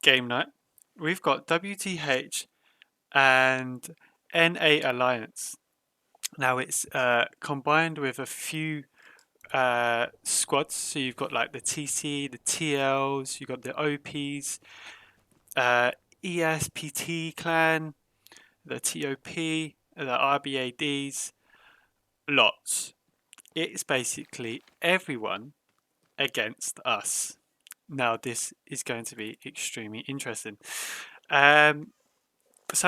game night. We've got WTH and NA Alliance. Now it's combined with a few squads. So you've got like the TC, the TLs, you've got the OPs, ESPT clan, the TOP, the RBADs, lots. It's basically everyone against us. Now this is going to be extremely interesting. So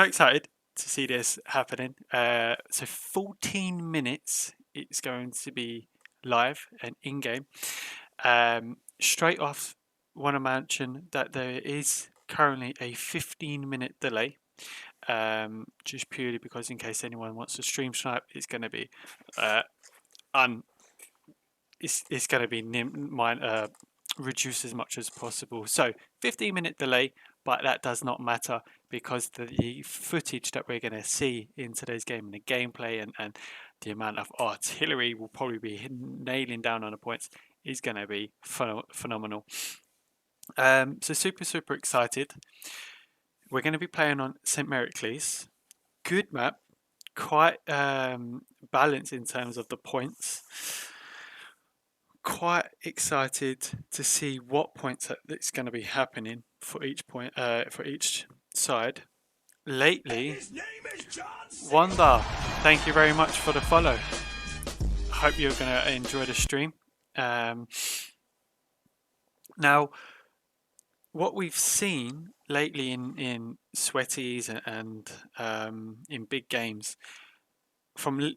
excited to see this happening. So 14 minutes it's going to be live and in game. Straight off, want to mention that there is currently a 15-minute delay. Just purely because in case anyone wants to stream snipe, it's going to be it's going to be reduced as much as possible. So 15-minute delay, but that does not matter because the footage that we're going to see in today's game and the gameplay and the amount of artillery will probably be nailing down on the points is going to be phenomenal. So super excited. We're going to be playing on St. Mericles. Good map, quite balanced in terms of the points. Quite excited to see what points that's going to be happening for each point for each side. Lately, Wanda, thank you very much for the follow. Hope you're going to enjoy the stream. Now, what we've seen lately in sweaties and in big games from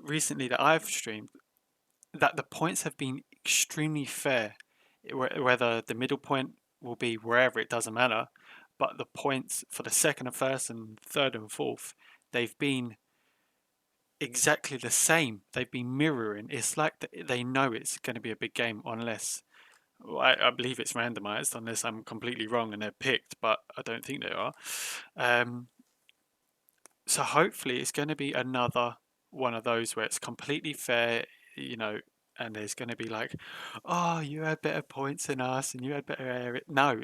recently that I've streamed, that the points have been extremely fair. Whether the middle point will be wherever, it doesn't matter. But the points for the second and first and third and fourth, they've been exactly the same. They've been mirroring. It's like they know it's going to be a big game unless, I believe it's randomized, unless I'm completely wrong and they're picked, but I don't think they are. So hopefully it's going to be another one of those where it's completely fair, and there's going to be like, oh, you had better points than us and you had better area. No,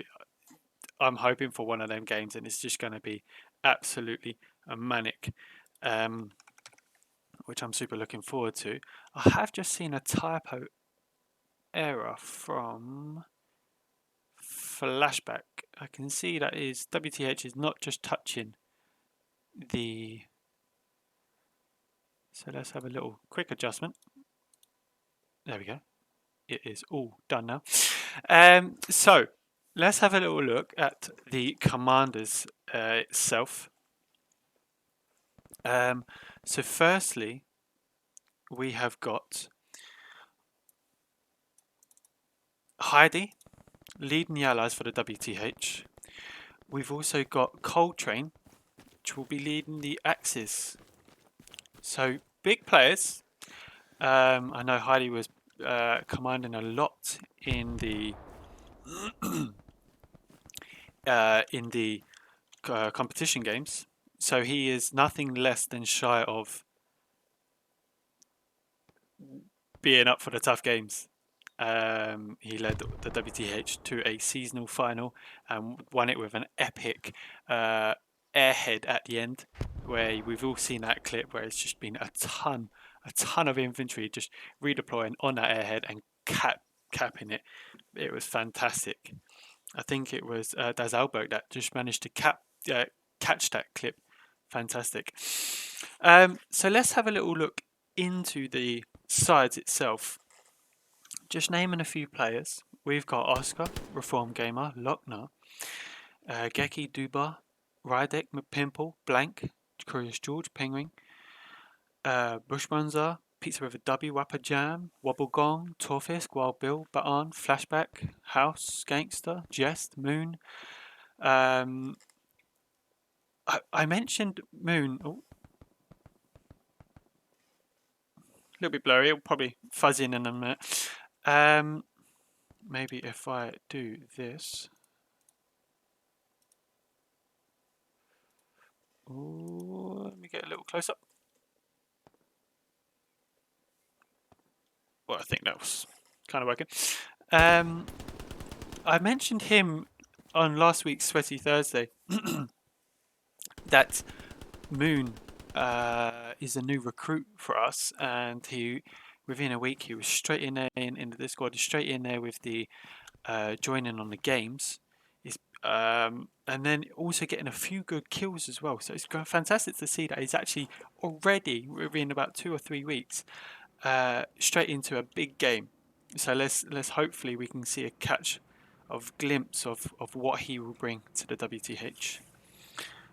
I'm hoping for one of them games and it's just going to be absolutely manic, which I'm super looking forward to. I have just seen a typo error from Flashback. I can see that is WTH is not just touching the... So let's have a little quick adjustment. There we go. It is all done now. So let's have a little look at the commanders itself. So firstly, we have got Heidi leading the allies for the WTH. We've also got Coltrane, which will be leading the Axis. So big players. I know Heidi was commanding a lot in the competition games, so he is nothing less than shy of being up for the tough games. He led the WTH to a seasonal final and won it with an epic airhead at the end, where we've all seen that clip where it's just been a ton of infantry just redeploying on that airhead and capping it. It was fantastic. I think it was Daz Alberg that just managed to catch that clip. Fantastic. So let's have a little look into the sides itself. Just naming a few players. We've got Oscar, Reform Gamer, Lochner, Geki Duba, Rydek, McPimple, Blank, Curious George, Penguin, Bushmanza, Pizza with a W, Wapper Jam, Wobblegong, Torfisk, Wild Bill, Baton, Flashback, House, Gangster, Jest, Moon. I mentioned Moon. Oh, a little bit blurry. It'll probably fuzz in a minute. Maybe if I do this. Ooh, let me get a little close up. Well, I think that was kind of working. I mentioned him on last week's Sweaty Thursday that Moon is a new recruit for us, and he within a week he was straight in there in the squad, straight in there with the joining on the games. And then also getting a few good kills as well. So it's fantastic to see that he's actually already within about 2 or 3 weeks straight into a big game. So let's hopefully we can see a glimpse of what he will bring to the WTH.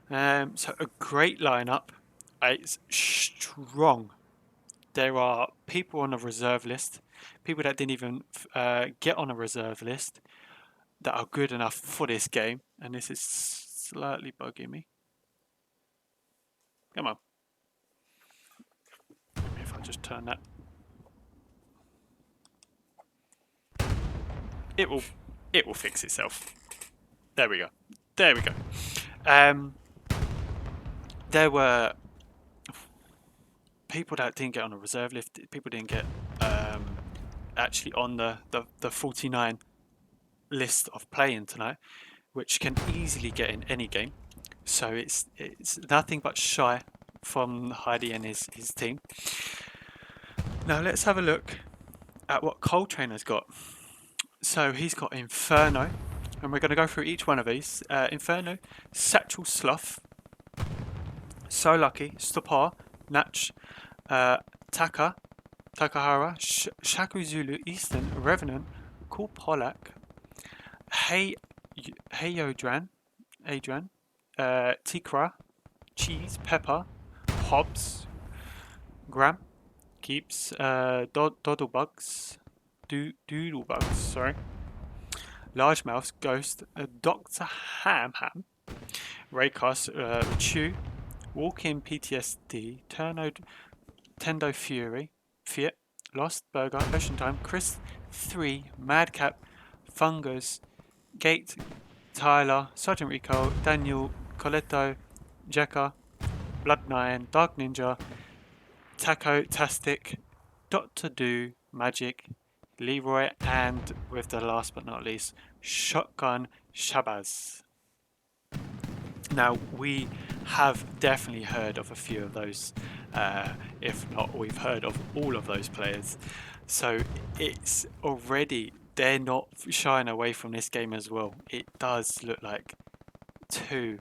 So a great lineup. It's strong. There are people on a reserve list, people that didn't even get on a reserve list, that are good enough for this game. And this is slightly bugging me. Come on. If I just turn that, it will fix itself. There we go. There we go. There were people that didn't get on a reserve list. People didn't get actually on the 49 list of playing tonight, which can easily get in any game. So it's nothing but shy from Heidi and his team. Now let's have a look at what Coltrane has got. So he's got Inferno, and we're going to go through each one of these. Inferno, Satchel Sloth, So Lucky, Stopar, Natch, Takahara, Shaku Zulu, Eastern, Revenant, Cool Polak, Adrian, Tikra, Cheese, Pepper, Hobbs, Gram, Keeps, Doodlebugs, sorry, Largemouth, Ghost, Dr. Ham, Raycast, Chew, Walk-in PTSD, Tendo Fury, Fiat, Lost Burger, Ocean Time, Chris 3, Madcap, Fungus, Gate, Tyler, Sergeant Rico, Daniel, Coletto, Jekka, Blood9, Dark Ninja, Taco, Tastic, Dr. Do, Magic, Leroy, and with the last but not least, Shotgun Shabazz. Now, we have definitely heard of a few of those, if not, we've heard of all of those players. So it's already, they're not shying away from this game as well. It does look like two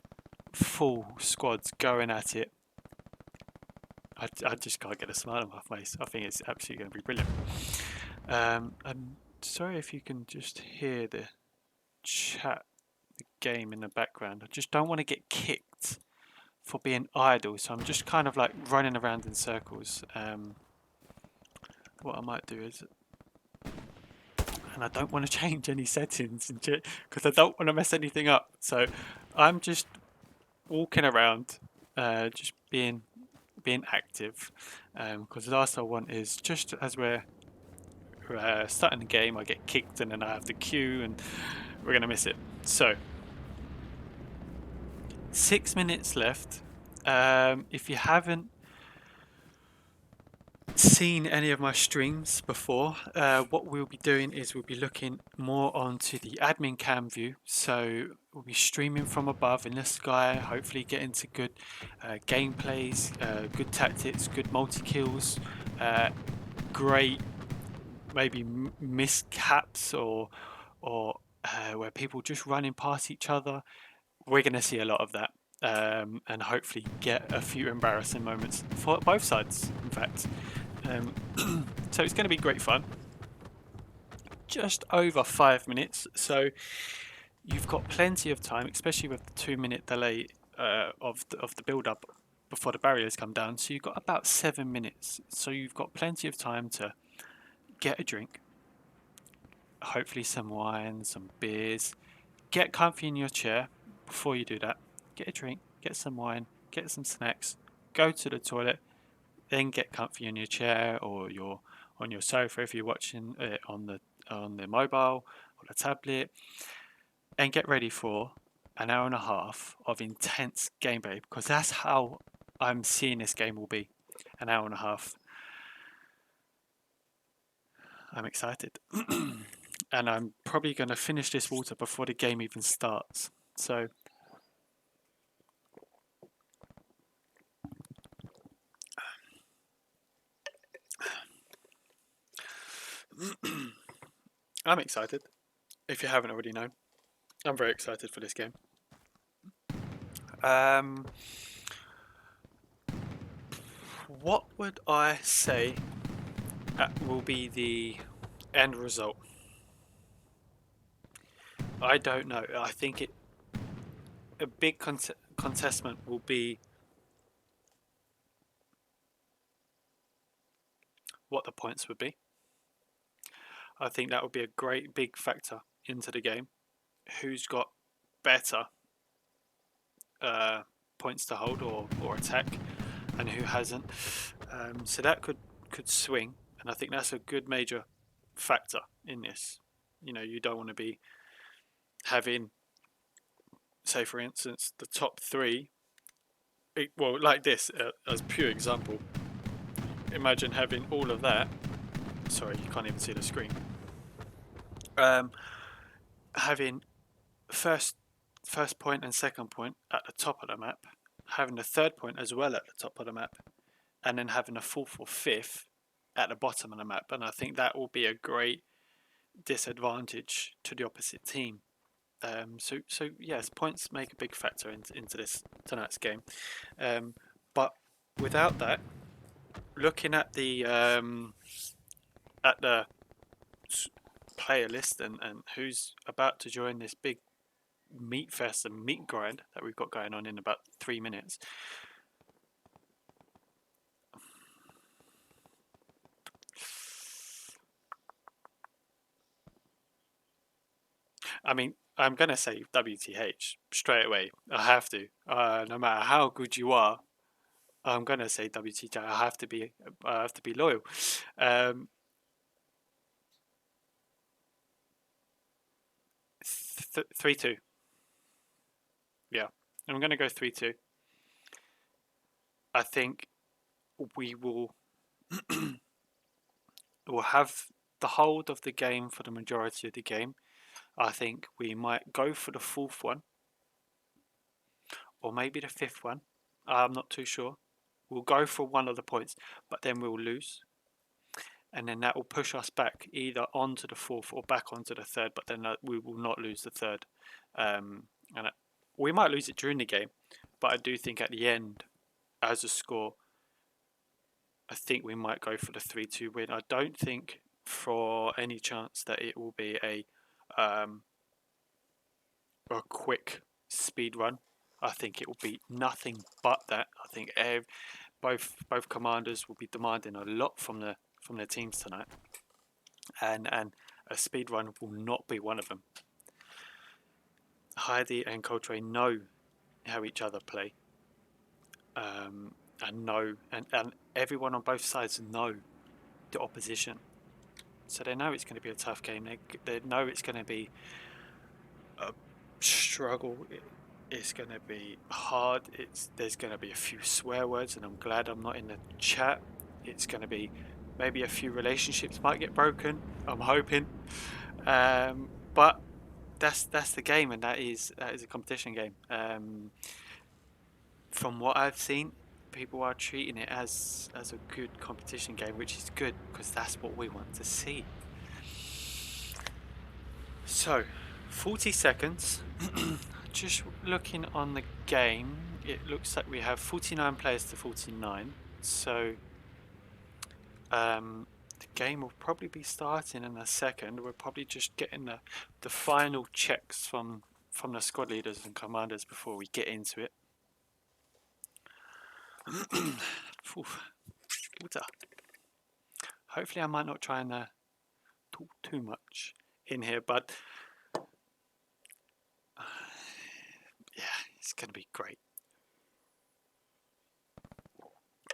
full squads going at it. I just can't get a smile on my face. I think it's absolutely going to be brilliant. I'm sorry if you can just hear the chat, the game in the background. I just don't want to get kicked for being idle, so I'm just kind of like running around in circles. What I might do is, and I don't want to change any settings because I don't want to mess anything up. So I'm just walking around, just being active, because the last I want is just as we're starting the game, I get kicked and then I have the queue and we're going to miss it. So 6 minutes left. If you haven't seen any of my streams before, what we'll be doing is we'll be looking more onto the admin cam view. So we'll be streaming from above in the sky, hopefully getting to good gameplays, good tactics, good multi-kills, great maybe miscaps or where people just running past each other. We're going to see a lot of that, and hopefully get a few embarrassing moments for both sides, in fact. So it's going to be great fun. Just over 5 minutes, so you've got plenty of time, especially with the 2-minute delay of the build-up before the barriers come down. So you've got about 7 minutes, so you've got plenty of time to get a drink, hopefully some wine, some beers, get comfy in your chair. Before you do that, get a drink, get some wine, get some snacks, go to the toilet, then get comfy in your chair or on your sofa if you're watching it on the mobile or the tablet, and get ready for an hour and a half of intense gameplay, because that's how I'm seeing this game will be. An hour and a half. I'm excited. and I'm probably going to finish this water before the game even starts. So I'm excited. If you haven't already known, I'm very excited for this game. What would I say will be the end result? I don't know. I think a big contestment will be what the points would be. I think that would be a great big factor into the game. Who's got better points to hold or attack, and who hasn't. So that could swing, and I think that's a good major factor in this. You don't want to be having, say for instance, the top three. Well, like this as pure example. Imagine having all of that. Sorry, you can't even see the screen. Having first point and second point at the top of the map, having the third point as well at the top of the map, and then having a fourth or fifth at the bottom of the map. And I think that will be a great disadvantage to the opposite team. So yes, points make a big factor into this tonight's game. But without that, looking at the player list and who's about to join this big meat fest and meat grind that we've got going on in about 3 minutes. I mean, I'm going to say WTH straight away. I have to. No matter how good you are, I'm going to say WTH. I have to be loyal. 3-2. Yeah. I'm going to go 3-2. I think we will we'll have the hold of the game for the majority of the game. I think we might go for the fourth one, or maybe the fifth one. I'm not too sure. We'll go for one of the points, but then we'll lose. And then that will push us back either onto the fourth or back onto the third, but then we will not lose the third. And we might lose it during the game, but I do think at the end, as a score, I think we might go for the 3-2 win. I don't think for any chance that it will be a quick speed run. I think it will be nothing but that. I think both commanders will be demanding a lot from their teams tonight, and a speed run will not be one of them. Heidi and Coltrane know how each other play, and everyone on both sides know the opposition, so they know it's going to be a tough game. They know it's going to be a struggle. It's going to be hard. There's going to be a few swear words, and I'm glad I'm not in the chat. It's going to be maybe a few relationships might get broken. I'm hoping, but that's the game, and that is a competition game. From what I've seen, people are treating it as a good competition game, which is good because that's what we want to see. So, 40 seconds. Just looking on the game, it looks like we have 49 players to 49. So, the game will probably be starting in a second. We're probably just getting the final checks from the squad leaders and commanders before we get into it. Water. Hopefully I might not try and talk too much in here, but yeah, it's going to be great.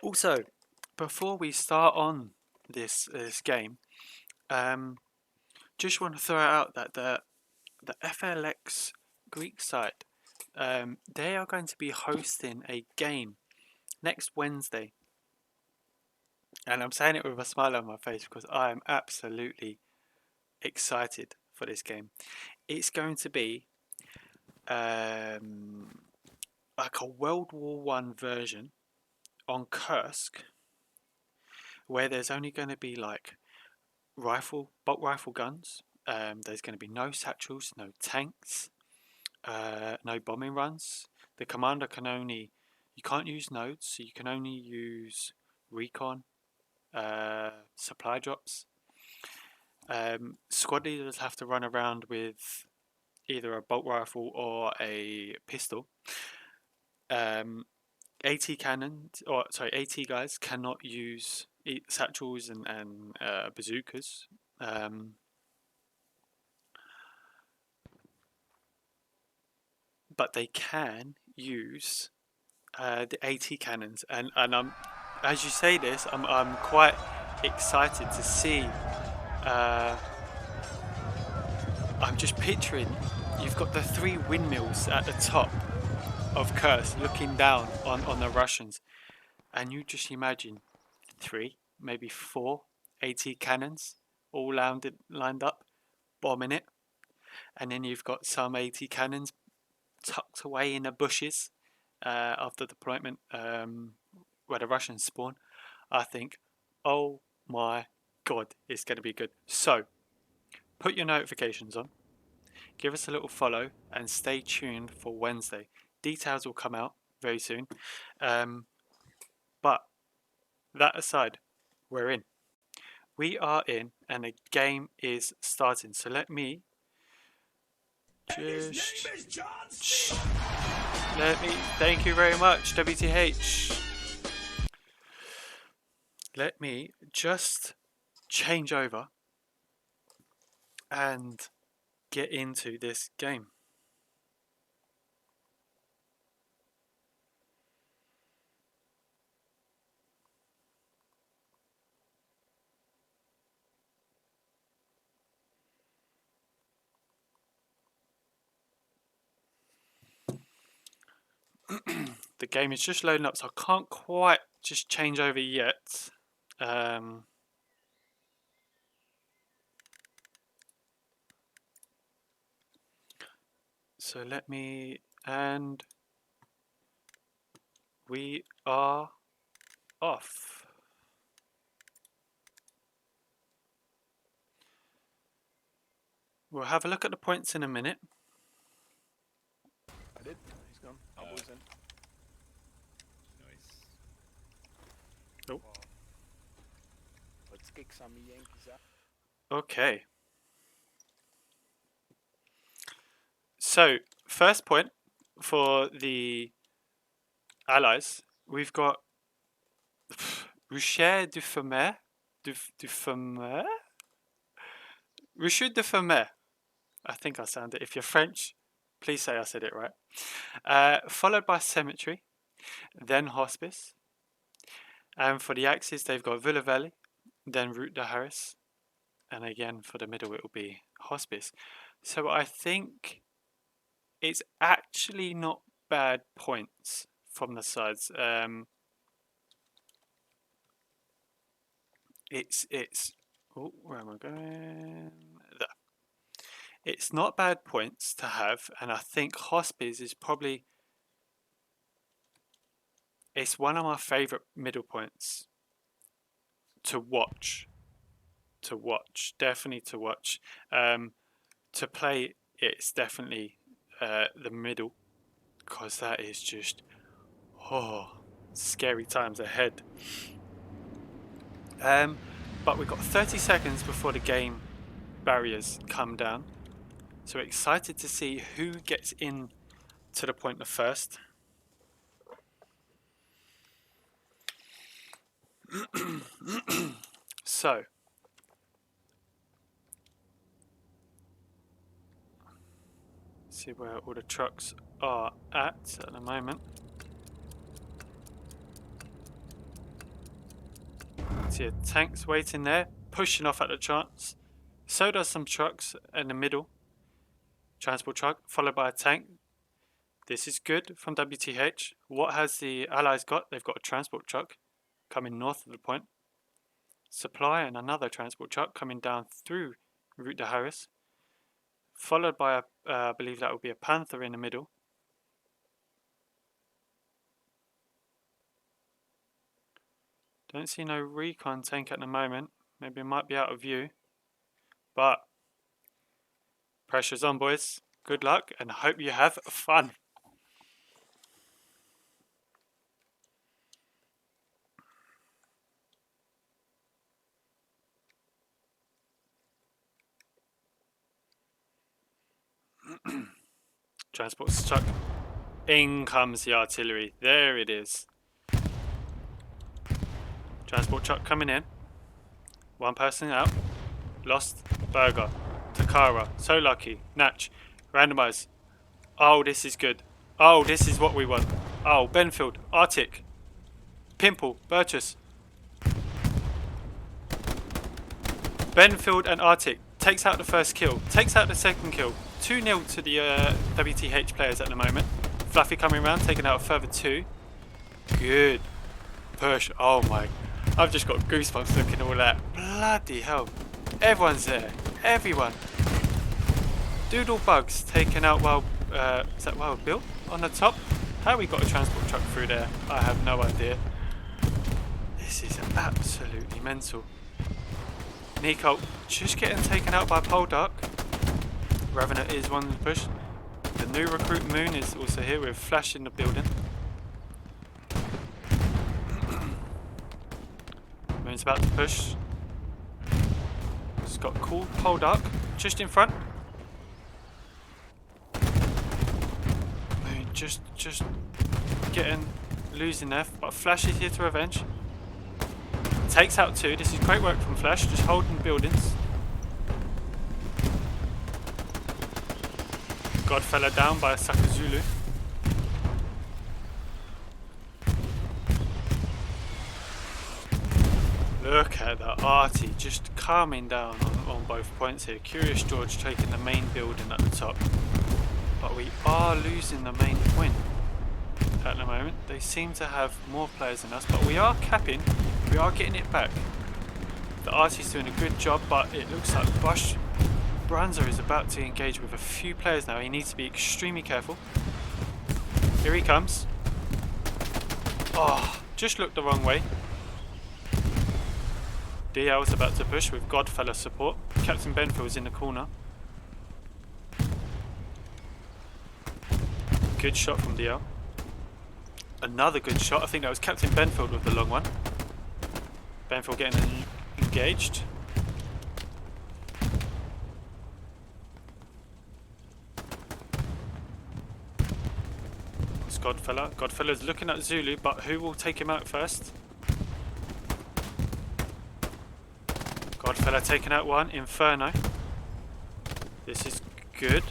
Also, before we start on this game, just want to throw out that the FLX Greek side, they are going to be hosting a game next Wednesday. And I'm saying it with a smile on my face because I am absolutely excited for this game. It's going to be like a World War One version on Kursk, where there's only going to be like bolt rifle guns. There's going to be no satchels, no tanks, no bombing runs. The commander you can't use nodes, so you can only use recon, supply drops. Squad leaders have to run around with either a bolt rifle or a pistol. AT guys cannot use satchels and bazookas. But they can use the AT cannons, and I'm, as you say this, I'm quite excited to see. I'm just picturing you've got the 3 windmills at the top of Kursk looking down on the Russians, and you just imagine 3, maybe 4 AT cannons all lined up, bombing it, and then you've got some AT cannons tucked away in the bushes after deployment where the Russians spawn. I think, oh my god, it's going to be good. So, put your notifications on, give us a little follow, and stay tuned for Wednesday. Details will come out very soon. But that aside, we're in. We are in, and the game is starting. So let me thank you very much, WTH. Let me just change over and get into this game. The game is just loading up, so I can't quite just change over yet. So let me, and we are off. We'll have a look at the points in a minute. I did. He's gone. Albo's in. Nice. Oh. Let's kick some Yankees out. Okay. So, first point for the Allies, we've got Rucher du Fermer. Rucher de Fermer. I think I sound it. If you're French, please say I said it right. Followed by Cemetery, then Hospice. And for the Axis, they've got Villa Valley, then Route de Harris. And again, for the middle, it will be Hospice. So I think it's actually not bad points from the sides. Oh, where am I going? There. It's not bad points to have, and I think Hospice is probably, it's one of my favourite middle points to watch. Definitely to watch. To play, it's definitely the middle, because that is just, scary times ahead. But we've got 30 seconds before the game barriers come down. So we're excited to see who gets in to the point the first. So, see where all the trucks are at the moment. See a tank's waiting there, pushing off at the chance. So does some trucks in the middle. Transport truck, followed by a tank. This is good from WTH. What has the Allies got? They've got a transport truck coming north of the point. Supply and another transport truck coming down through Route de Harris. followed by a, I believe that will be a Panther in the middle. Don't see no recon tank at the moment. Maybe it might be out of view. But pressure's on, boys. Good luck and hope you have fun. Transport truck. In comes the artillery. There it is. Transport truck coming in. One person out. Lost. Burger. Takara. So lucky. Natch. Randomize. Oh, this is good. Oh, this is what we want. Oh, Benfield. Arctic. Pimple. Burgess. Benfield and Arctic takes out the first kill. Takes out the second kill. 2-0 to the WTH players at the moment. Fluffy coming around, taking out a further 2. Good. Push. Oh my. I've just got goosebumps looking at all that. Bloody hell. Everyone's there. Everyone. Doodle Bugs taken out while... is that Wild Bill on the top? How we got a transport truck through there? I have no idea. This is absolutely mental. Nico just getting taken out by Poldark. Revenant is one to push. The new recruit Moon is also here with Flash in the building. Moon's about to push. It's got cool Poldark just in front. Moon just losing there, but Flash is here to revenge. Takes out 2. This is great work from Flash, just holding buildings. Godfella down by Sakazulu. Look at the Artie just calming down on both points here. Curious George taking the main building at the top. But we are losing the main point at the moment. They seem to have more players than us, but we are capping. We are getting it back. The Artie's doing a good job, but it looks like Bush Branza is about to engage with a few players now. He needs to be extremely careful. Here he comes. Oh, just looked the wrong way. DL is about to push with Godfella support. Captain Benfield is in the corner. Good shot from DL. Another good shot. I think that was Captain Benfield with the long one. Benfield getting engaged. It's Godfella. Godfella's looking at Zulu, but who will take him out first? Godfella taking out one. Inferno. This is good.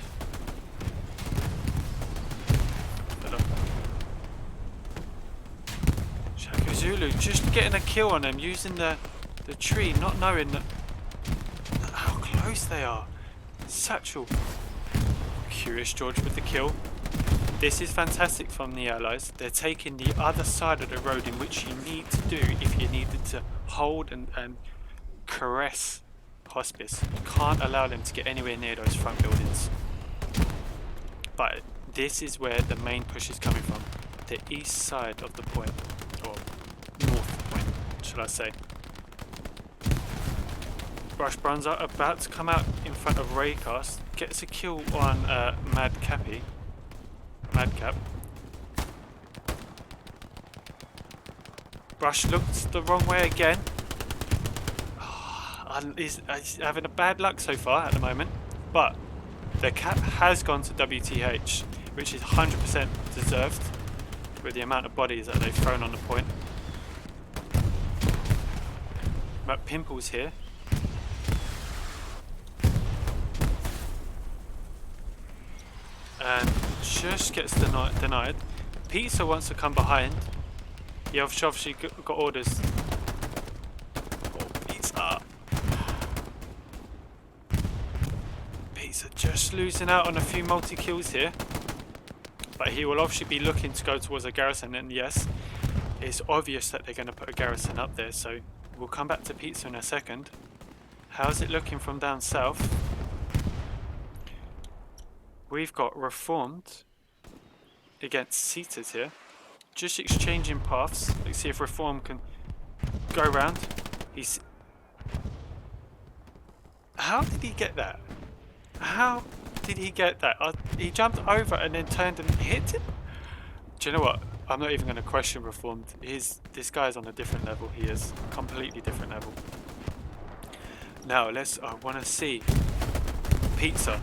Zulu just getting a kill on them, using the tree, not knowing how close they are. Satchel. Curious George with the kill. This is fantastic from the allies. They're taking the other side of the road, in which you need to do if you needed to hold and caress Hospice. You can't allow them to get anywhere near those front buildings. But this is where the main push is coming from. The east side of the point. Or north point, shall I say. Brush Bronzer about to come out in front of Raycast. Gets a kill on Madcap. Brush looked the wrong way again. He's having a bad luck so far at the moment. But the cap has gone to WTH, which is 100% deserved with the amount of bodies that they've thrown on the point. But Pimple's here. And just gets denied. Pizza wants to come behind. He obviously got orders. Oh, Pizza. Pizza just losing out on a few multi-kills here. But he will obviously be looking to go towards a garrison, and yes, it's obvious that they're going to put a garrison up there, so we'll come back to Pizza in a second. How's it looking from down south? We've got Reformed against Seaters here. Just exchanging paths. Let's see if Reform can go round. How did he get that? How did he get that? He jumped over and then turned and hit him? Do you know what? I'm not even going to question Reformed. This guy's on a different level. He is completely different level. Now I want to see Pizza.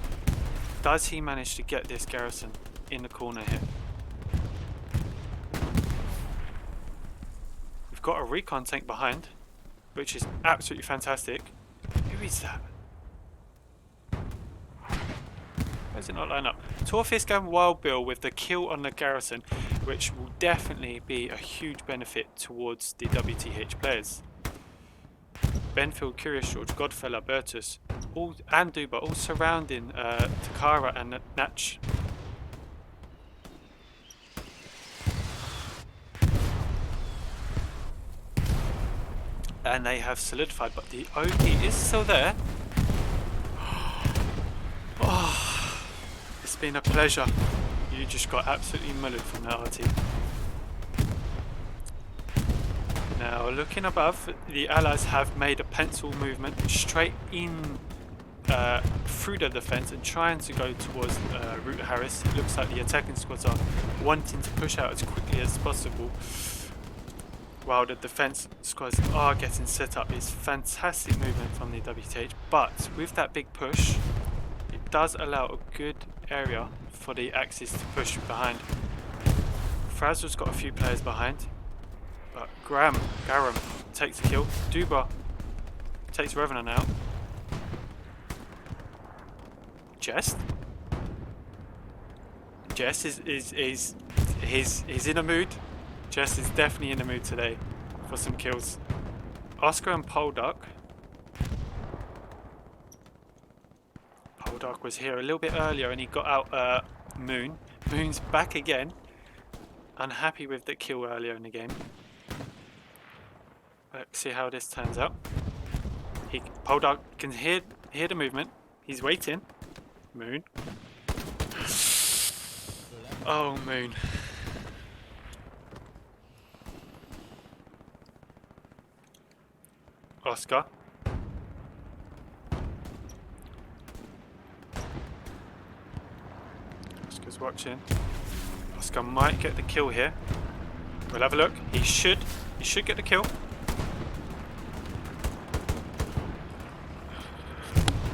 Does he manage to get this garrison in the corner here? We've got a recon tank behind, which is absolutely fantastic. Who is that? Why does it not line up? Torfisk and Wild Bill with the kill on the garrison, which will definitely be a huge benefit towards the WTH players. Benfield, Curious George, Godfellow, Bertus, and Duba all surrounding Takara and Natch. And they have solidified, but the OP is still there. Oh, it's been a pleasure. You just got absolutely mullered from that RT. Now, looking above, the Allies have made a pencil movement straight in through the defence and trying to go towards Route Harris. It looks like the attacking squads are wanting to push out as quickly as possible, while the defence squads are getting set up. It's fantastic movement from the WTH, but with that big push, it does allow a good area for the Axis to push behind. Frazzle's got a few players behind, but Garam takes the kill. Duba takes Revenant out. Jest is in a mood. Jest is definitely in the mood today for some kills. Oscar and Poldark. Poldark was here a little bit earlier and he got out Moon. Moon's back again. Unhappy with the kill earlier in the game. Let's see how this turns out. Poldark can hear the movement. He's waiting. Moon. Oh, Moon. Oscar. Oscar's watching. Oscar might get the kill here. We'll have a look. He should get the kill.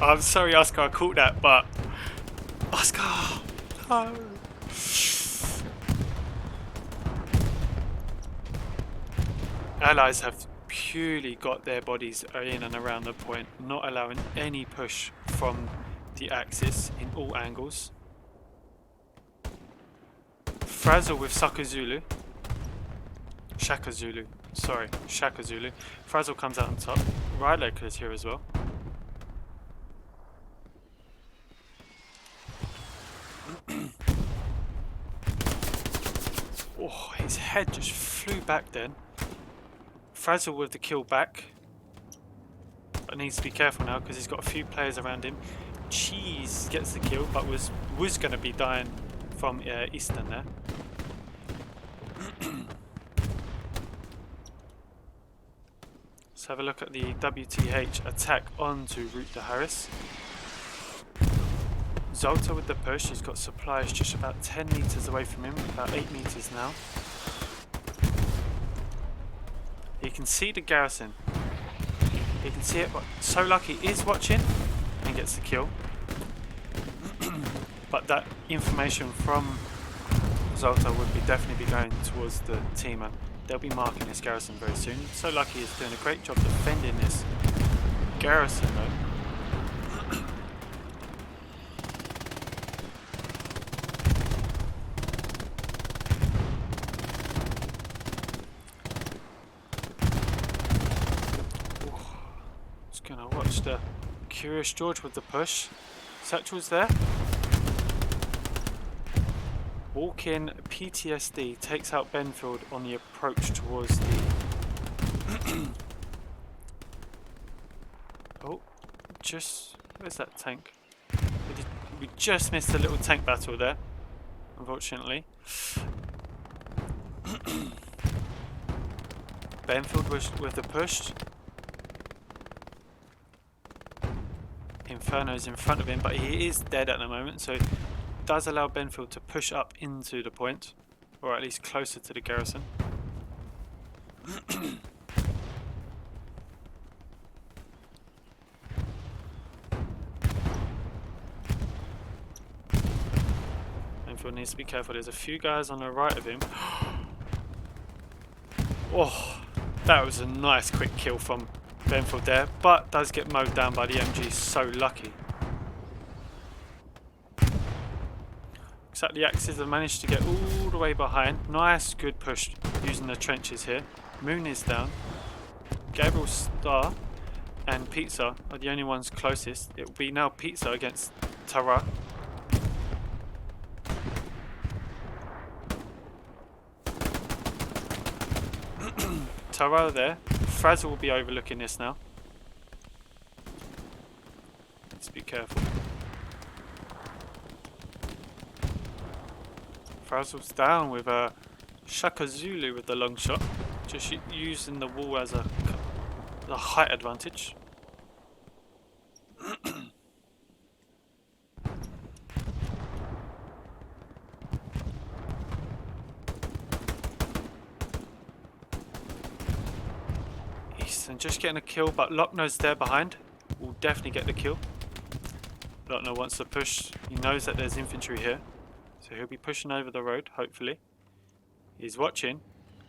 I'm sorry, Oscar, I caught that, but Oscar, no. Allies have purely got their bodies in and around the point, not allowing any push from the Axis in all angles. Frazzle with Shaka Zulu. Frazzle comes out on top. Ryloker is here as well. Oh, his head just flew back then. Frazzle with the kill back. But needs to be careful now because he's got a few players around him. Cheese gets the kill, but was going to be dying from Eastern there. Let's have a look at the WTH attack onto Route de Harris. Zolta with the push, he's got supplies just about 10 meters away from him, about 8 meters now. He can see the garrison. He can see it, but So Lucky is watching and gets the kill. But that information from Zolta would definitely be going towards the team, and they'll be marking this garrison very soon. So Lucky is doing a great job defending this garrison though. Just gonna watch the Curious George with the push. Satchel's there. Walk-in PTSD takes out Benfield on the approach towards the... Oh, just... Where's that tank? We just missed a little tank battle there, unfortunately. Benfield was with the push. Inferno's in front of him, but he is dead at the moment, so it does allow Benfield to push up into the point, or at least closer to the garrison. Benfield needs to be careful. There's a few guys on the right of him. Oh, that was a nice quick kill from Benfield there, but does get mowed down by the MG. So lucky. Looks like the Axis have managed to get all the way behind. Nice, good push using the trenches here. Moon is down. Gabriel Star and Pizza are the only ones closest. It will be now Pizza against Tara. Tara there. Frazzle will be overlooking this now. Let's be careful. Frazzle's down with Shaka Zulu with the long shot. Just using the wall as a height advantage. Easton just getting a kill, but Lochner's there behind. Will definitely get the kill. Lochner wants to push. He knows that there's infantry here, so he'll be pushing over the road, hopefully. He's watching.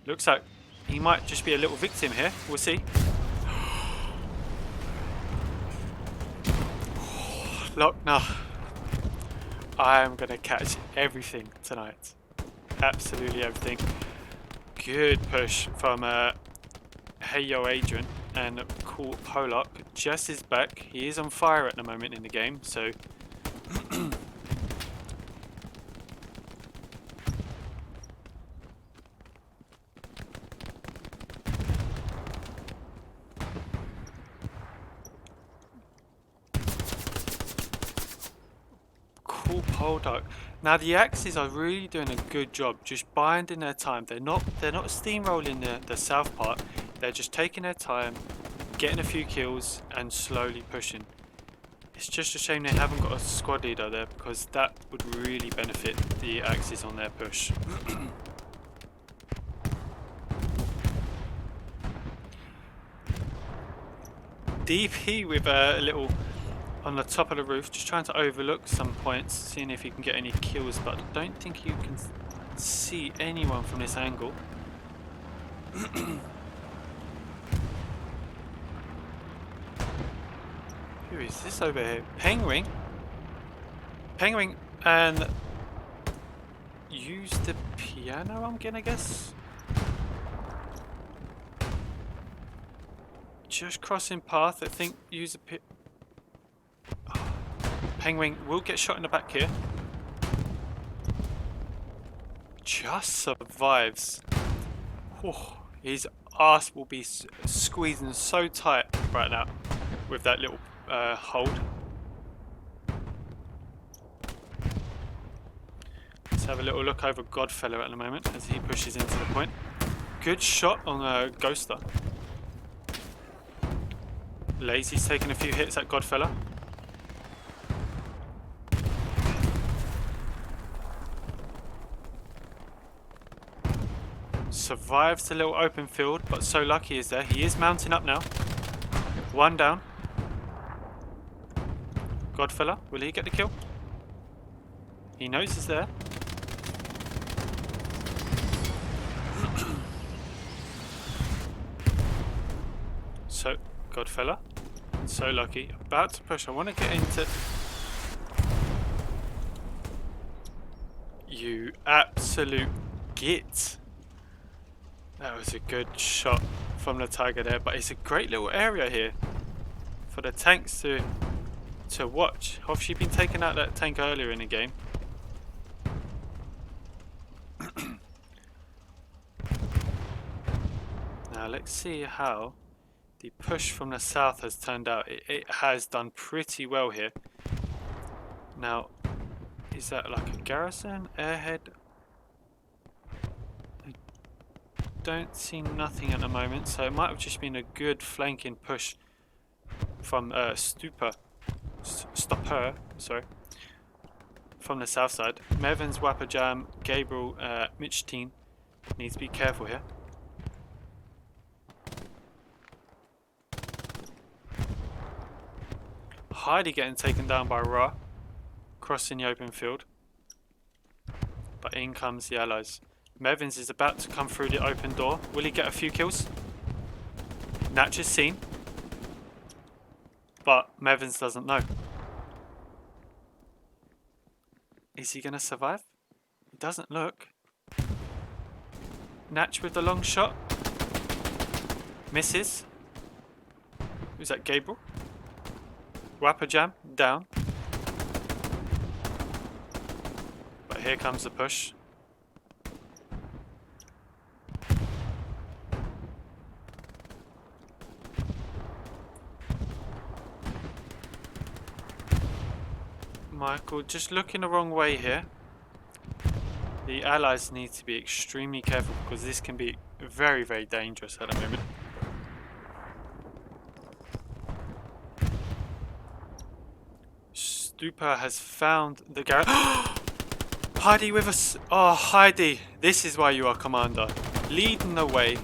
Looks like he might just be a little victim here. We'll see. Lochner. I am going to catch everything tonight. Absolutely everything. Good push from Hey Yo Adrian, and cool Polak just is back. He is on fire at the moment in the game, so cool Polak. Now the Axes are really doing a good job just biding their time. They're not steamrolling the south part. They're just taking their time, getting a few kills and slowly pushing. It's just a shame they haven't got a squad leader there, because that would really benefit the Axis on their push. DP with a little on the top of the roof, just trying to overlook some points, seeing if he can get any kills, but I don't think you can see anyone from this angle. Who is this over here? Penguin? Penguin and use the piano, I'm gonna guess? Just crossing path, I think use a Penguin will get shot in the back here. Just survives. Oh, his ass will be squeezing so tight right now with that little hold. Let's have a little look over Godfellow at the moment as he pushes into the point. Good shot on Ghoster. Lazy's taking a few hits at Godfellow. Survives the little open field, but so lucky is there. He is mounting up now. One down. Godfellow, will he get the kill? He knows he's there. So, Godfellow, so lucky. About to push. I want to get into... You absolute git. That was a good shot from the Tiger there, but it's a great little area here for the tanks to watch. Obviously been taking out that tank earlier in the game. Now let's see how the push from the south has turned out. It has done pretty well here. Now Is that like a garrison? Airhead? I don't see nothing at the moment, so it might have just been a good flanking push from Stopper, sorry, from the south side. Mevans, Wapajam, Gabriel, Michteen needs to be careful here. Heidi getting taken down by Ra, crossing the open field. But in comes the allies. Mevans is about to come through the open door. Will he get a few kills? Natch is seen. But Mevans doesn't know. Is he going to survive? He doesn't look. Natch with the long shot. Misses. Who's that? Gabriel? Wapajam down. But here comes the push. Michael just looking the wrong way here. The allies need to be extremely careful because this can be very, very dangerous at the moment. Stupa has found the garrison. Heidi with us. Oh, Heidi, this is why you are commander. Leading the way.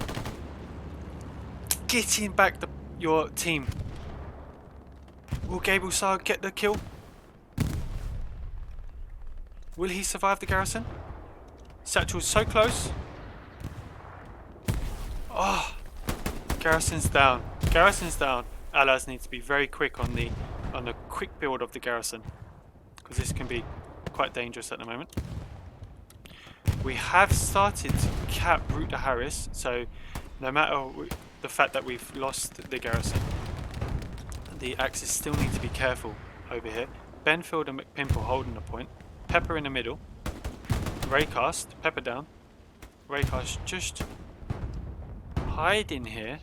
Getting back your team. Will Gabriel Sar get the kill? Will he survive the garrison? Satchel's so close. Oh, garrison's down. Garrison's down. Allies need to be very quick on the quick build of the garrison because this can be quite dangerous at the moment. We have started to cap Route to Harris, so no matter the fact that we've lost the garrison, the Axis still need to be careful over here. Benfield and McPimple holding the point. Pepper in the middle. Raycast, Pepper down. Raycast just hiding here,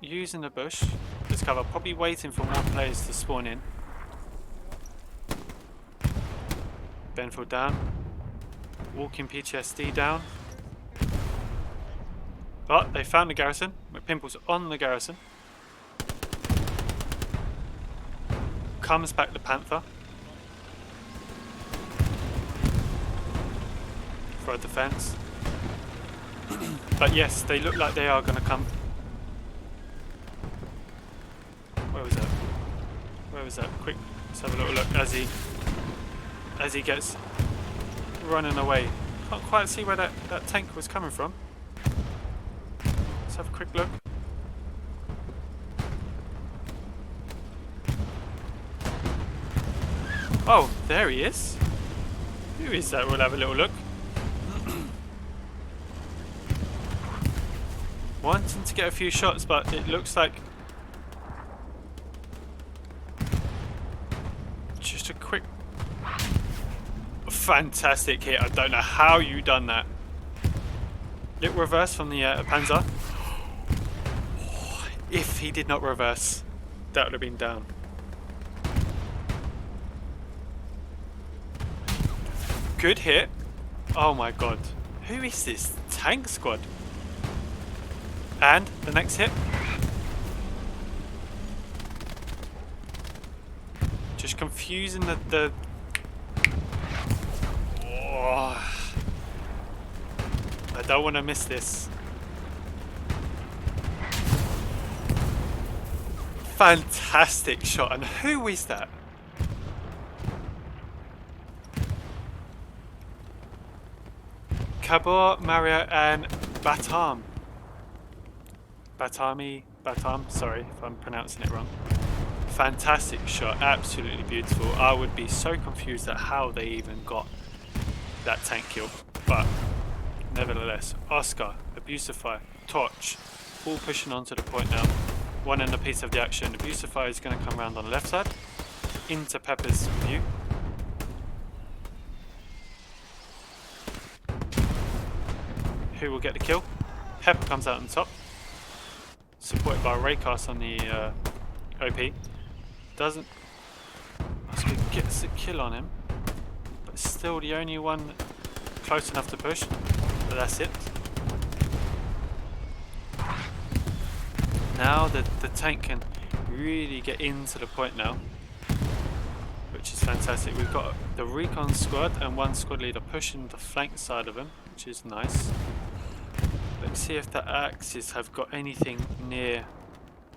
using the bush as cover, probably waiting for more players to spawn in. Benfield down. Walking PTSD down. But they found the garrison. McPimple's on the garrison. Comes back the Panther. For a defense. But yes, they look like they are going to come. Where was that? Where was that? Quick, let's have a little look as he gets running away. Can't quite see where that tank was coming from. Let's have a quick look. Oh, there he is. Who is that? We'll have a little look. Wanting to get a few shots, but it looks like just a quick fantastic hit. I don't know how you done that. Little reverse from the Panzer. If he did not reverse, that would have been down. Good hit. Oh my god. Who is this tank squad? And the next hit. Just confusing the oh. I don't want to miss this. Fantastic shot. And who is that? Kabur, Maria and Batam. Batam, sorry if I'm pronouncing it wrong. Fantastic shot, absolutely beautiful. I would be so confused at how they even got that tank kill, but nevertheless, Oscar, Abusify, Torch, all pushing onto the point now. One in a piece of the action. Abusify is going to come around on the left side, into Pepper's view. Who will get the kill? Pepper comes out on top. Supported by Raycast on the OP. Gets a kill on him, but still the only one close enough to push, but that's it. Now the tank can really get into the point now, which is fantastic. We've got the recon squad and one squad leader pushing the flank side of him, which is nice. Let's see if the Axes have got anything near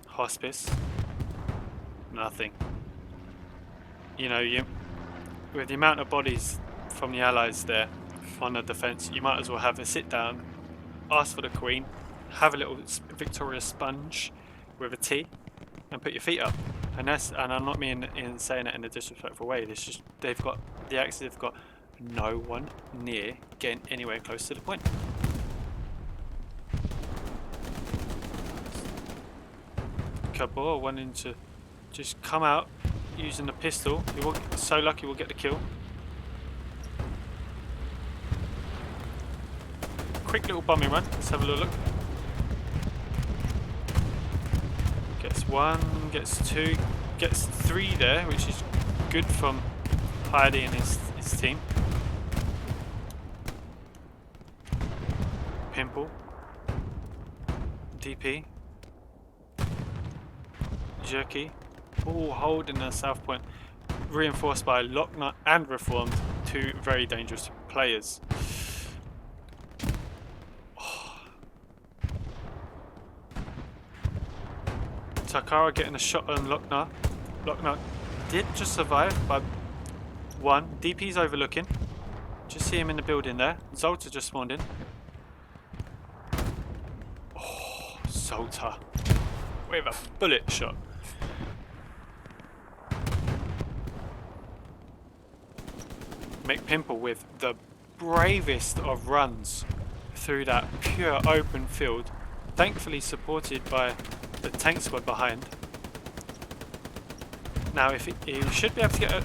hospice. Nothing. You know, with the amount of bodies from the Allies there on the defence, you might as well have a sit down, ask for the Queen, have a little Victoria sponge with a tea, and put your feet up. And I'm not saying it in a disrespectful way. It's just the Axis have got no one near getting anywhere close to the point. Kabul wanting to just come out using the pistol. He will, so lucky we'll get the kill. Quick little bombing run. Let's have a little look. Gets one, gets two, gets three there, which is good from Heidi and his team. Pimple. DP. Jerky. All holding the south point. Reinforced by Lochner and Reformed. Two very dangerous players. Takara getting a shot on Lochner. Lochner did just survive by one. DP's overlooking. Just see him in the building there. Zolta just spawned in. Oh, Zolta. With a bullet shot. McPimple with the bravest of runs through that pure open field. Thankfully supported by the tank squad behind. Now if he should be able to get a...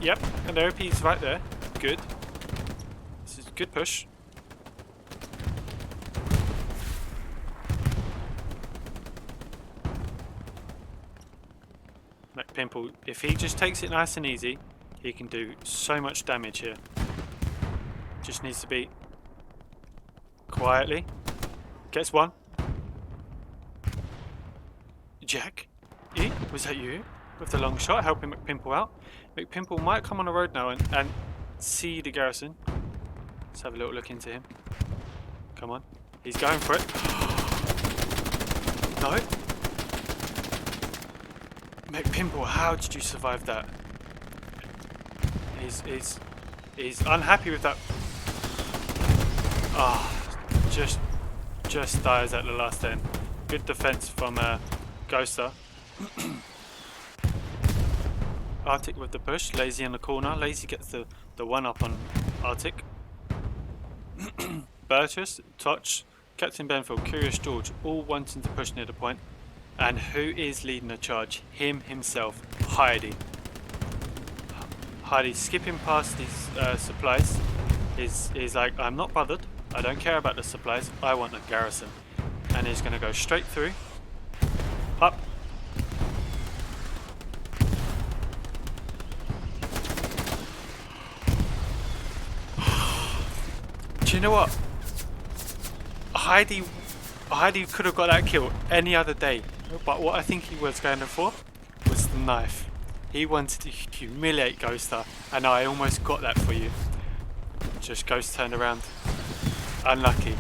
Yep, and the OP is right there. Good. This is a good push. McPimple, if he just takes it nice and easy, he can do so much damage here. Just needs to be quietly. Gets one. Jack? Was that you? With the long shot, helping McPimple out. McPimple might come on the road now and see the garrison. Let's have a little look into him. Come on. He's going for it. No. McPimple, how did you survive that? He's unhappy with that. Ah, just dies at the last end. Good defense from Ghoster. Arctic with the push. Lazy in the corner. Lazy gets the one up on Arctic. Burgess, Touch, Captain Benfield, Curious George, all wanting to push near the point. And who is leading the charge? Him himself, Heidi. Heidi skipping past these supplies. He's like, I'm not bothered. I don't care about the supplies. I want the garrison. And he's going to go straight through. Up. Do you know what? Heidi could have got that kill any other day. But what I think he was going for was the knife. He wanted to humiliate Ghoster, and I almost got that for you. Just Ghost turned around. Unlucky.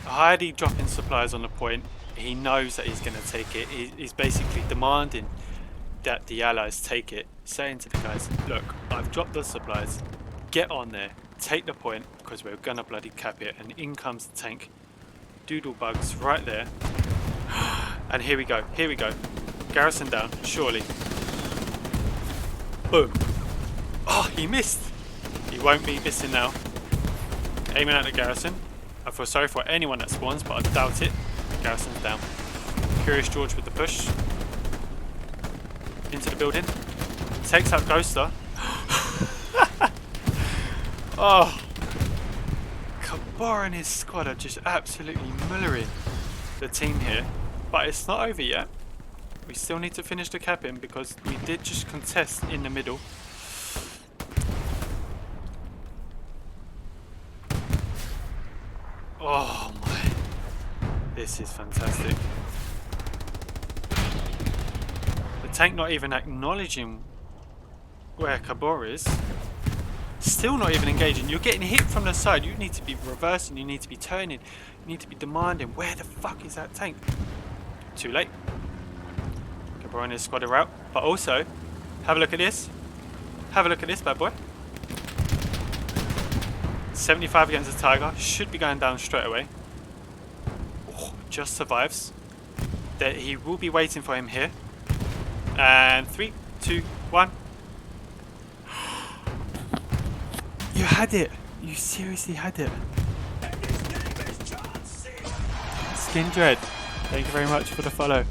Heidi dropping supplies on the point. He knows that he's going to take it. He's basically demanding that the allies take it, saying to the guys, look, I've dropped the supplies. Get on there. Take the point, because we're going to bloody cap it. And in comes the tank. Doodlebugs right there. And here we go. Here we go. Garrison down, surely. Boom. Oh, he missed. He won't be missing now. Aiming at the garrison. I feel sorry for anyone that spawns, but I doubt it. Garrison's down. Curious George with the push. Into the building. Takes out Ghoster. Oh. Kabar and his squad are just absolutely mullering the team here. But it's not over yet. We still need to finish the capping because we did just contest in the middle. Oh my. This is fantastic. The tank not even acknowledging where Cabor is. Still not even engaging. You're getting hit from the side. You need to be reversing. You need to be turning. You need to be demanding. Where the fuck is that tank? Too late. Cabor and his squad are out. But also, have a look at this. Have a look at this bad boy. 75 against the Tiger. Should be going down straight away. Oh, just survives. He will be waiting for him here. And 3, 2, 1. You had it. You seriously had it. Skindred, thank you very much for the follow.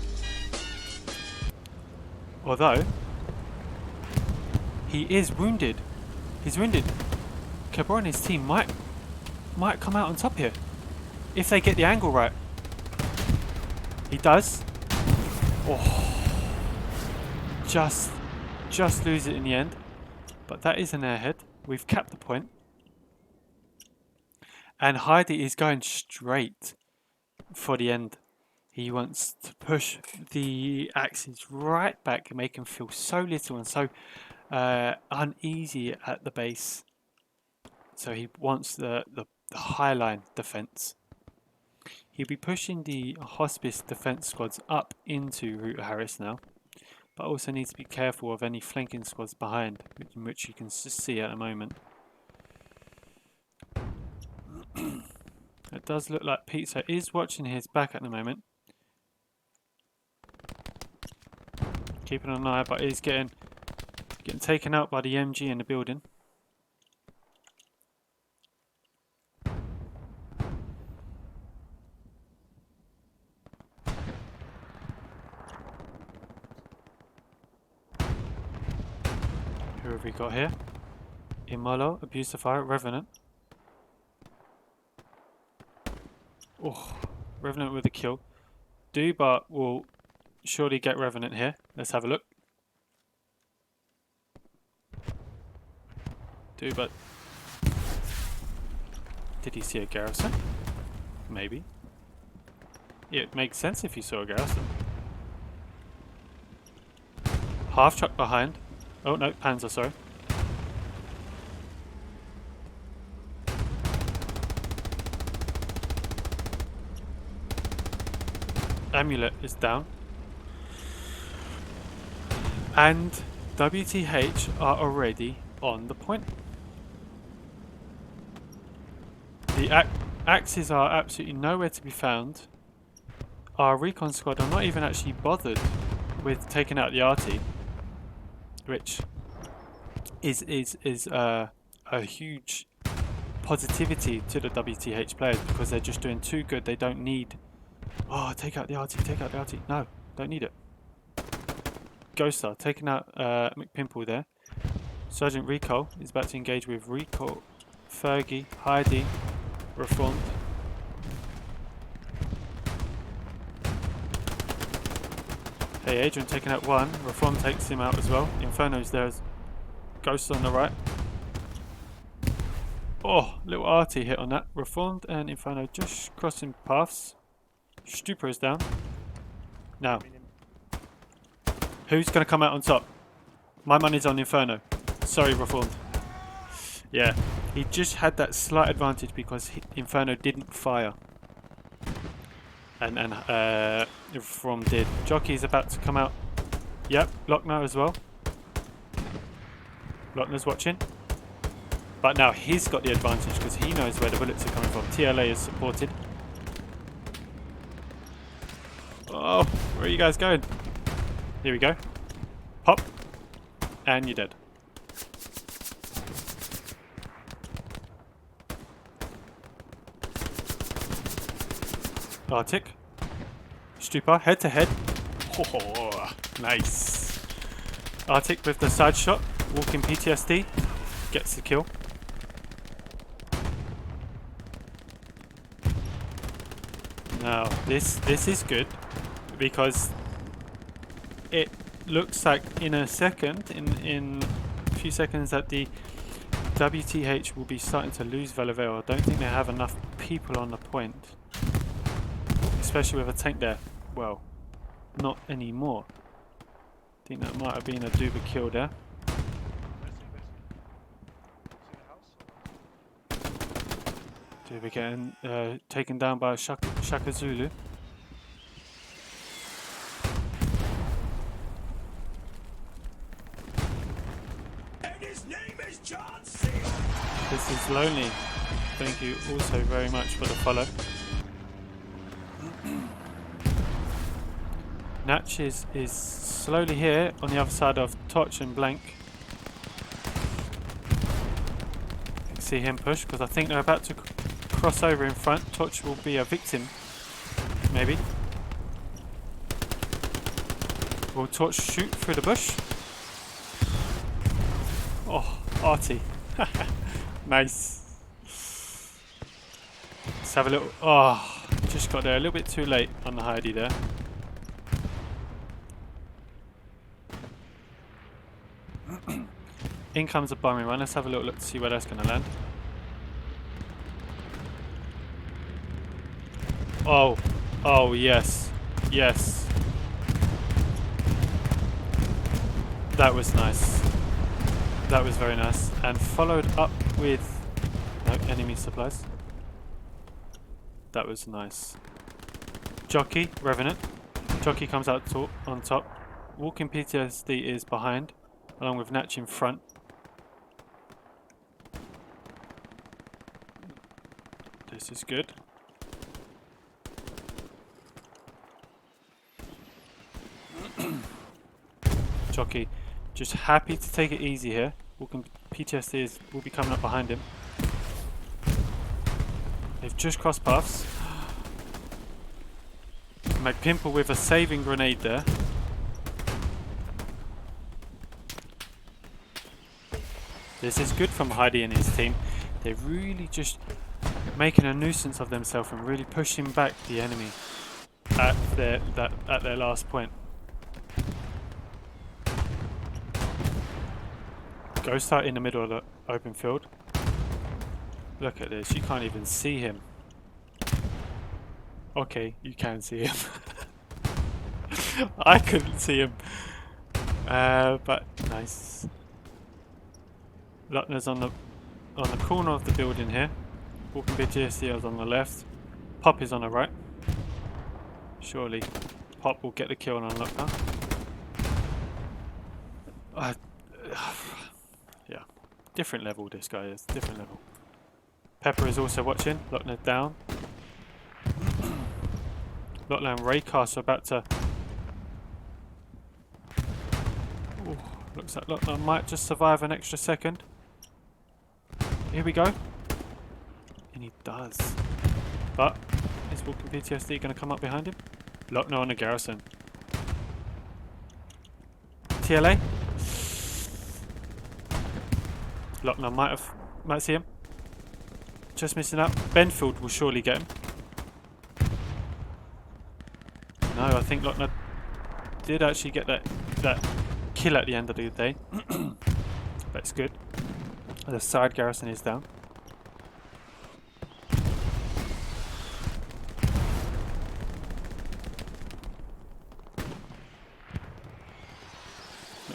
Although, he is wounded. He's wounded. Cabor and his team might come out on top here. If they get the angle right. He does. Oh. Just lose it in the end. But that is an airhead. We've capped the point. And Heidi is going straight for the end. He wants to push the Axis right back and make him feel so little and so uneasy at the base. So he wants the high line defense. He'll be pushing the hospice defense squads up into Route Harris now. But also needs to be careful of any flanking squads behind, which you can see at the moment. It does look like Pizza is watching his back at the moment. Keeping an eye, but he's getting taken out by the MG in the building. Who have we got here? Imolo, Abusifier, Revenant. Oh, Revenant with a kill. Duba will surely get Revenant here. Let's have a look. Duba. Did he see a garrison? Maybe. Yeah, it makes sense if you saw a garrison. Half truck behind. Oh no, Panzer, sorry. Amulet is down. And WTH are already on the point. The Axes are absolutely nowhere to be found. Our recon squad are not even actually bothered with taking out the RT, which is a huge positivity to the WTH players because they're just doing too good. They don't need, oh, take out the RT, take out the RT. No, don't need it. Ghost Star taking out McPimple there. Sergeant Recall is about to engage with Recall, Fergie, Heidi, Reformed. Hey, Adrian taking out one. Reform takes him out as well. Inferno's there as Ghost on the right. Oh, little RT hit on that. Reformed and Inferno just crossing paths. Stupa is down. Now, who's going to come out on top? My money's on Inferno. Sorry, Reformed. Yeah, he just had that slight advantage because Inferno didn't fire. And Reformed did. Jockey's about to come out. Yep, Lochner as well. Lochner's watching. But now he's got the advantage because he knows where the bullets are coming from. TLA is supported. Oh, where are you guys going? Here we go. Pop. And you're dead. Arctic. Stupa, head to head. Oh, nice. Arctic with the side shot. Walking PTSD. Gets the kill. Now, this is good. because it looks like in a second, in a few seconds, that the WTH will be starting to lose Velavero. I don't think they have enough people on the point, especially with a tank there. Well, not anymore. I think that might have been a Duba kill there. Duba getting taken down by Shaka Zulu. This is Lonely. Thank you also very much for the follow. Natch is slowly here on the other side of Toch and Blank. You can see him push because I think they're about to cross over in front. Toch will be a victim, maybe. Will Toch shoot through the bush? Oh, arty. Nice. Let's have a little... Oh, just got there a little bit too late on the Heidi there. In comes a bombing run. Let's have a little look to see where that's going to land. Oh. Oh, yes. Yes. That was nice. That was very nice. And followed up with... No, enemy supplies. That was nice. Jockey, Revenant. Jockey comes out on top. Walking PTSD is behind, along with Natch in front. This is good. Jockey just happy to take it easy here. Walking PTSD will be coming up behind him. They've just crossed paths. McPimple with a saving grenade there. This is good from Heidi and his team. They're really just making a nuisance of themselves and really pushing back the enemy at their last point. Ghost Heart in the middle of the open field. Look at this, you can't even see him. Okay, you can see him. I couldn't see him. But nice. Luckner's on the corner of the building here. Walking PTSD is on the left. Pop is on the right. Surely Pop will get the kill on Luckner. Yeah, different level this guy is, different level. Pepper is also watching. Luckner down. Lockner and Raycast are about to... Ooh, looks like Luckner might just survive an extra second. Here we go. And he does. But is Walking PTSD going to come up behind him? Luckner on the garrison. TLA. Luckner might see him. Just missing out. Benfield will surely get him. No, I think Luckner did actually get that kill at the end of the day. But it's good. The side garrison is down.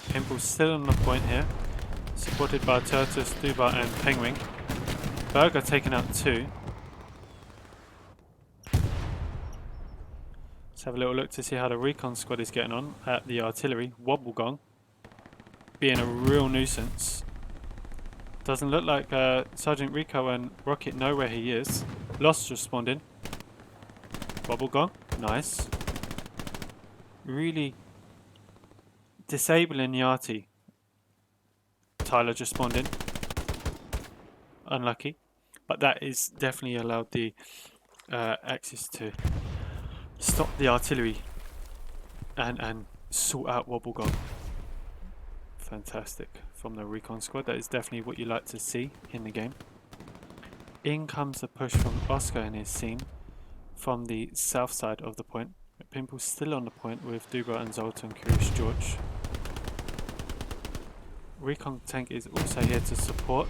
Pimple's still on the point here. Supported by Turtus, Duba and Penguin. Berger taking out 2. Let's have a little look to see how the recon squad is getting on at the artillery. Wobblegong being a real nuisance. Doesn't look like Sergeant Rico and Rocket know where he is. Lost responding. Wobblegong, nice. Really disabling Yati. Tyler just spawned in. Unlucky. But that is definitely allowed the Axis to stop the artillery and sort out Wobblegong. Fantastic from the recon squad. That is definitely what you like to see in the game. In comes the push from Oscar and his team from the south side of the point. Pimple's still on the point with Duba and Zoltan and Curious George. Recon Tank is also here to support.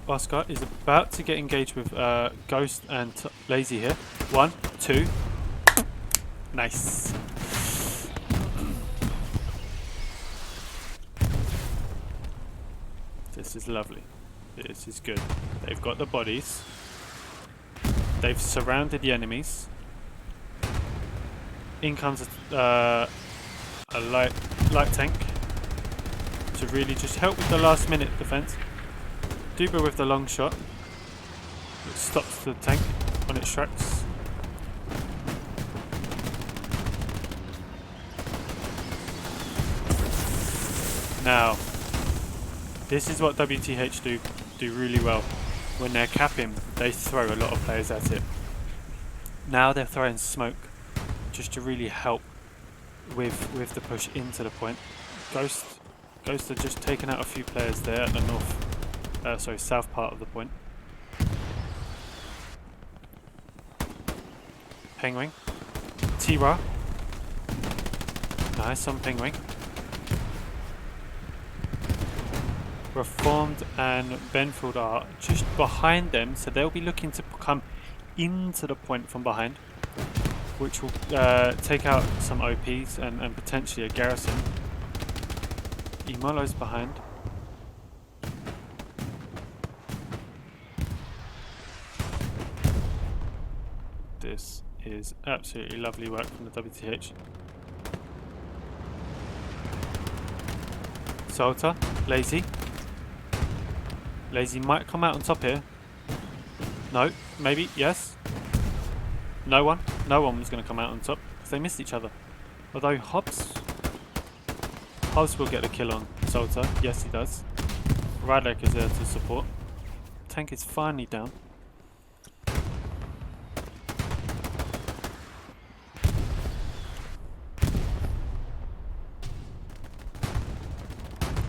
Oscar is about to get engaged with Ghost and Lazy here. 1, 2. Nice. This is lovely. This is good. They've got the bodies. They've surrounded the enemies. In comes a light tank to really just help with the last minute defense. Duba with the long shot, which stops the tank on its tracks. Now, this is what WTH do really well. When they're capping, they throw a lot of players at it. Now they're throwing smoke just to really help with the push into the point. Ghost are just taking out a few players there at the south part of the point. Penguin, T-Ra, nice on Penguin. Reformed and Benfield are just behind them, so they'll be looking to come into the point from behind, which will take out some OPs and potentially a garrison. Imolo's behind. This is absolutely lovely work from the WTH. Salter, Lazy. Lazy might come out on top here. No, maybe, yes. No one was going to come out on top because they missed each other. Although Hobbs will get the kill on Salter. Yes, he does. Radek is there to support. Tank is finally down.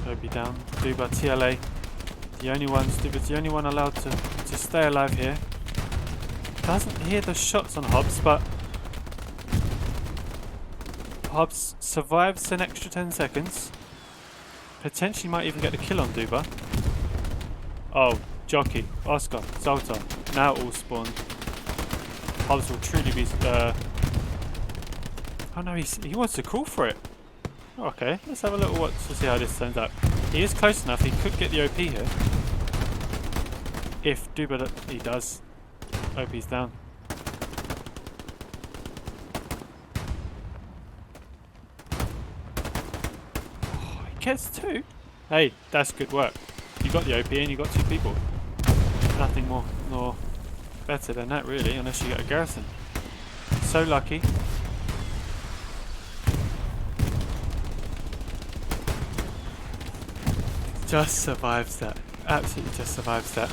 They'll be down. Duba, TLA. Duba's the only one allowed to stay alive here. Doesn't hear the shots on Hobbs, but Hobbs survives an extra 10 seconds. Potentially might even get the kill on Duba. Oh, Jockey, Oscar, Zoltar, now all spawned. Hobbs will truly be... oh no, he wants to crawl for it. Okay, let's have a little watch to see how this turns out. He is close enough, he could get the OP here. If Duba, he does. OP's down. Oh, he gets 2. Hey, that's good work. You got the OP and you got 2 people. Nothing more better than that really, unless you get a garrison. So lucky. Just survives that. Absolutely just survives that.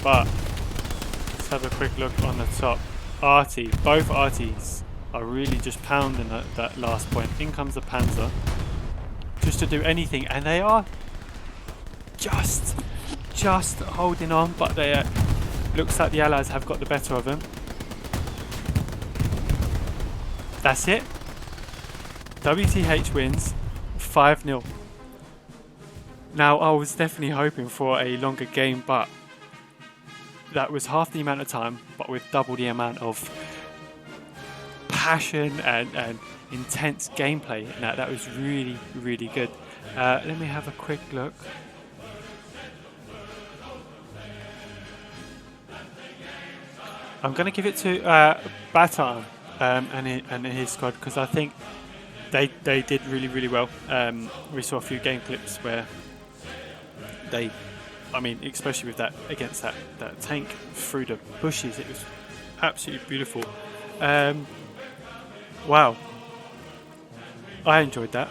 But let's have a quick look on the top. Artie, both Arties are really just pounding that last point. In comes the Panzer. Just to do anything, and they are just holding on, but they looks like the Allies have got the better of them. That's it. WTH wins 5-0. Now, I was definitely hoping for a longer game, but that was half the amount of time, but with double the amount of passion and intense gameplay. Now, that was really, really good. Let me have a quick look. I'm going to give it to Batar and his squad because I think they did really, really well. We saw a few game clips where especially with that against that tank through the bushes, it was absolutely beautiful. Wow, I enjoyed that.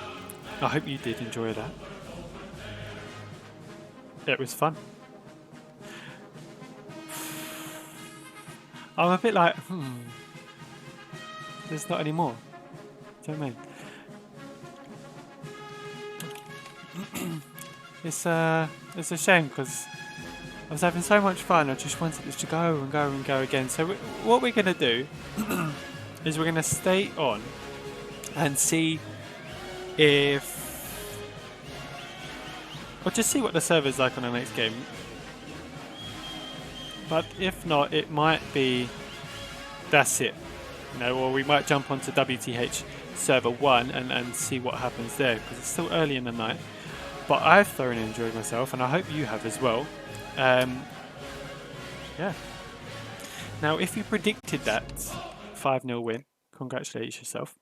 I hope you did enjoy that. It was fun. I'm a bit like, there's not any more. Do you know what I mean? it's a shame because I was having so much fun. I just wanted this to go and go and go again. So what we're going to do is we're going to stay on and see if... Or just see what the server's like on the next game. But if not, it might be... That's it. You know, or we might jump onto WTH server 1 and see what happens there, because it's still early in the night. But I've thoroughly enjoyed myself, and I hope you have as well. Yeah. Now, if you predicted that 5-0 win, congratulate yourself.